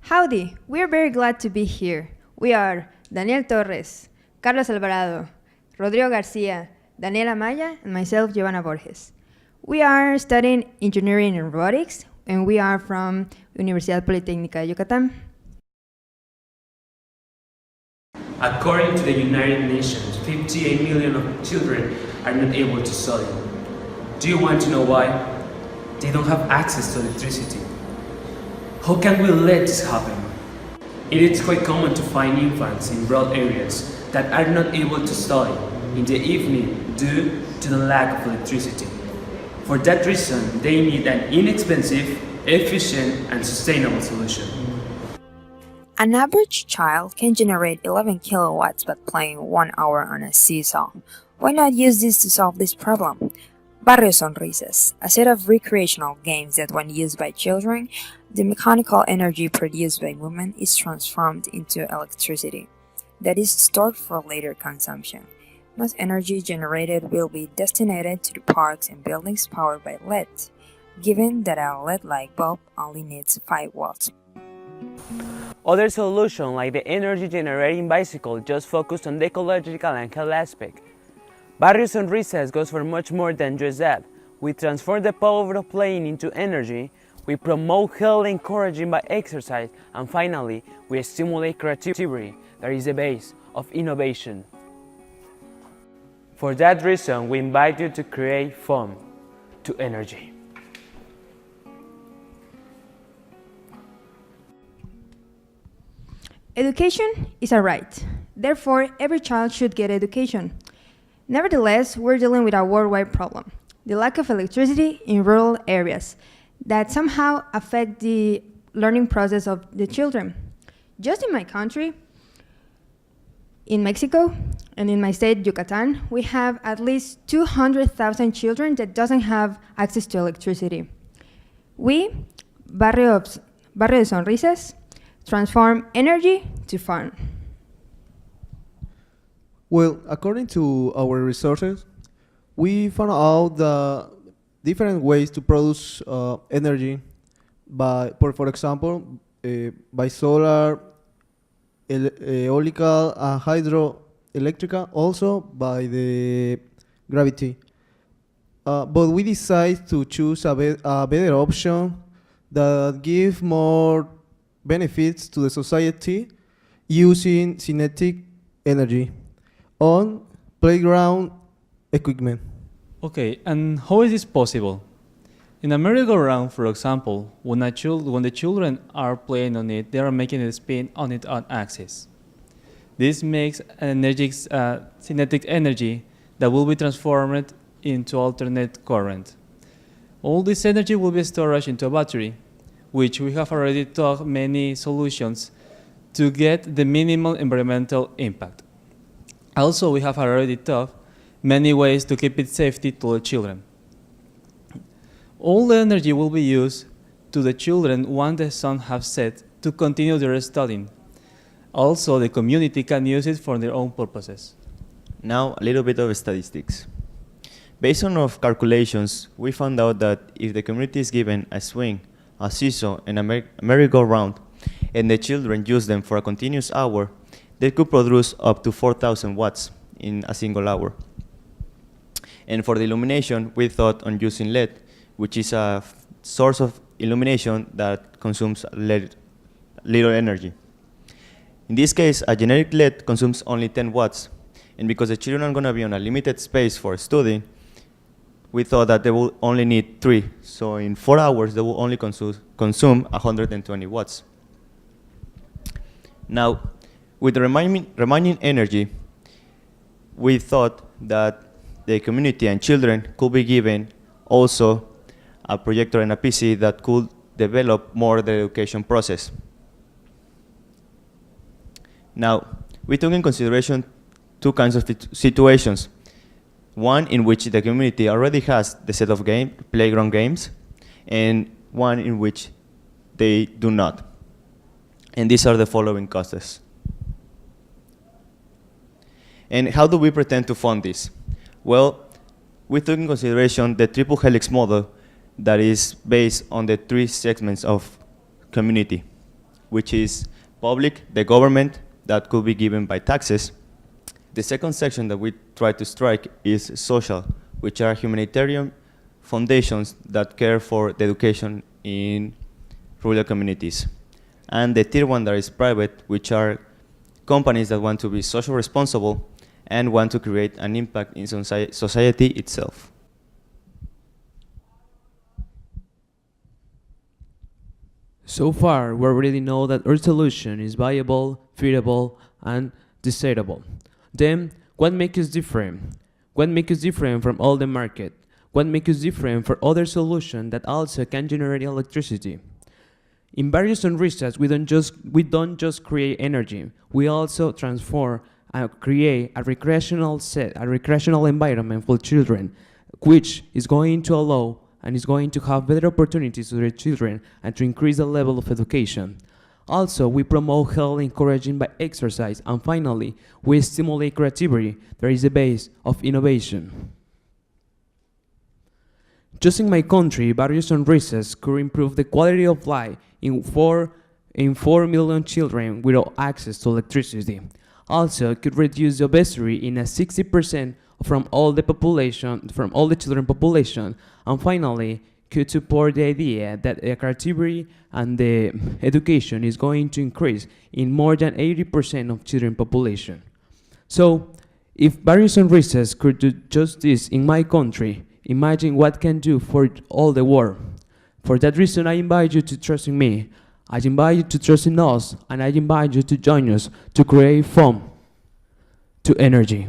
Howdy, we're very glad to be here. We are Daniel Torres, Carlos Alvarado, Rodrigo Garcia, Daniela Maya, and myself, Giovanna Borges. We are studying engineering and robotics, and we are from Universidad Politécnica de Yucatán. According to the United Nations, 58 million of children are not able to study. Do you want to know why? They don't have access to electricity. How can we let this happen? It is quite common to find infants in rural areas that are not able to study in the evening due to the lack of electricity. For that reason, they need an inexpensive, efficient, and sustainable solution. An average child can generate 11 kilowatts by playing 1 hour on a seesaw. Why not use this to solve this problem? Barrio Sonrisas, a set of recreational games that when used by children, the mechanical energy produced by movement is transformed into electricity that is stored for later consumption. Most energy generated will be destined to the parks and buildings powered by LED, given that a LED light bulb only needs 5 watts. Other solutions like the energy generating bicycle just focus on the ecological and health aspect. Barrio Sonrisas goes for much more than just that. We transform the power of playing into energy, we promote health encouraging by exercise, and finally, we stimulate creativity that is the base of innovation. For that reason, we invite you to create fun to energy. Education is a right. Therefore, every child should get education. Nevertheless, we're dealing with a worldwide problem, the lack of electricity in rural areas that somehow affect the learning process of the children. Just in my country, in Mexico, and in my state, Yucatan, we have at least 200,000 children that doesn't have access to electricity. We, Barrio Sonrisas, transform energy to fun. Well, according to our resources, we found out the different ways to produce energy for example, by solar, eolical, hydroelectrical, also by the gravity. But we decide to choose a better option that give more benefits to the society using kinetic energy on playground equipment. Okay, and how is this possible? In a merry-go-round, for example, when the children are playing on it, they are making it spin on its own axis. This makes kinetic energy that will be transformed into alternate current. All this energy will be stored into a battery, which we have already taught many solutions to get the minimal environmental impact. Also, we have already taught many ways to keep it safety to the children. All the energy will be used to the children once the sun has set to continue their studying. Also, the community can use it for their own purposes. Now, a little bit of statistics. Based on our calculations, we found out that if the community is given a swing, a seesaw, and a merry-go-round, and the children use them for a continuous hour, they could produce up to 4,000 watts in a single hour. And for the illumination, we thought on using LED, which is a source of illumination that consumes little energy. In this case, a generic LED consumes only 10 watts, and because the children are going to be on a limited space for studying, we thought that they will only need 3. So in 4 hours, they will only consume 120 watts. Now, with the remaining energy, we thought that the community and children could be given also a projector and a PC that could develop more the education process. Now, we took in consideration 2 kinds of situations. One in which the community already has the set of playground games, and one in which they do not. And these are the following causes. And how do we pretend to fund this? Well, we took in consideration the triple helix model that is based on the 3 segments of community. which is public, the government, that could be given by taxes. The second section that we try to strike is social, which are humanitarian foundations that care for the education in rural communities. And the third one that is private, which are companies that want to be social responsible and want to create an impact in society itself. So far, we already know that our solution is viable, feasible, and desirable. Then, what makes us different? What makes us different from all the market? What makes us different from other solutions that also can generate electricity? In Barrio Sonrisas, we don't just create energy. We also transform and create a recreational environment for children, which is going to allow and is going to have better opportunities to their children and to increase the level of education. Also, we promote health encouraging by exercise, and finally, we stimulate creativity that is the base of innovation. Just in my country, Barrio Sonrisas could improve the quality of life in 4 million children without access to electricity. Also, could reduce the obesity in a 60% from all the children population, and finally, could support the idea that the creativity and the education is going to increase in more than 80% of children population. So, if Barrio Sonrisas could do just this in my country, imagine what can do for all the world. For that reason, I invite you to trust in me. I invite you to trust in us, and I invite you to join us to create from to energy.